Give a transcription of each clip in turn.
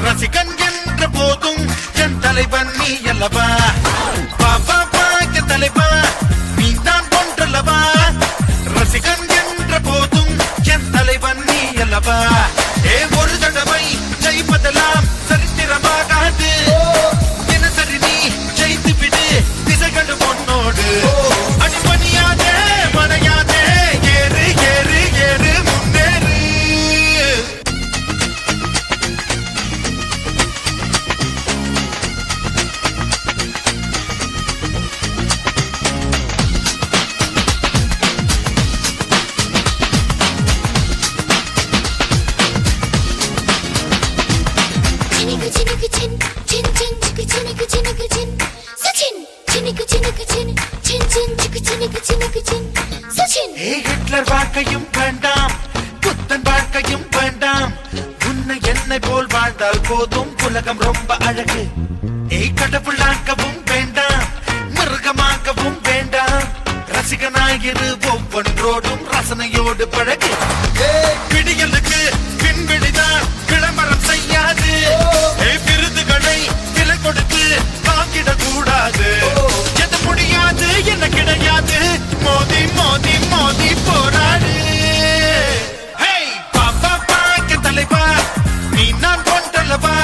ரசிகன் என்ற போதும் என் தலைவன் நீ அல்லவா பாபா பாக்க தலைவா நீ தான் ஒன்றல்லவா ரசிகன் என்ற போதும் என் தலைவன் நீ அல்லவா ஒரு தடவை ஜெயிப்பதெல்லாம் சரித்திரமாகாது தினசரி நீ ஜெயித்து விடு திசைகள் பொன்னோடு அடிபணியாதே மனையாதே ஏறு ஏறு ஏறு முன்னேறு ஹிட்லர் வாழ்க்கையும் வேண்டாம் புத்தன் வாழ்க்கையும் வேண்டாம் உன்னை என்னை போல் வாழ்ந்தால் போதும் உலகம் ரொம்ப அழகு கடவுளாக்கவும் வேண்டாம் மிருகமாகவும் வேண்டாம் ரசிகனாயிரு ஒவ்வொன்றோடும் ரசனையோடு பழகு விடியலுக்கு பின்விடிதான் விளம்பரம் செய்யாது விருதுகளை விலை கொடுத்து வாங்கிடக் கூடாது எது முடியாது என்ன கிடையாது மோதி மோதி மோதி போராடு பாப்பா பாக்க தலைவா நீ நான் ஒன்றல்லவா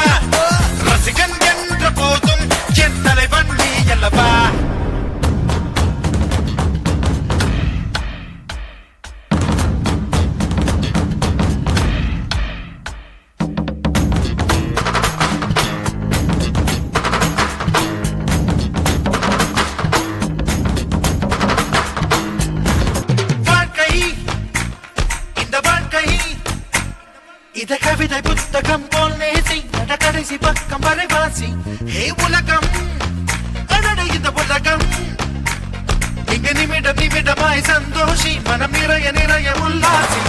ரசிகன் என்ற போதும் என் தலைவன் நீ அல்லவா இத கவிதை புத்தகம் போல் நேசி நட கடைசி பக்கம் வரை வாசி உலகம் அடட இந்த உலகம் இங்க நிமிடம் நிமிடமாய் சந்தோஷி மனம் நிறைய நிறைய உல்லாசி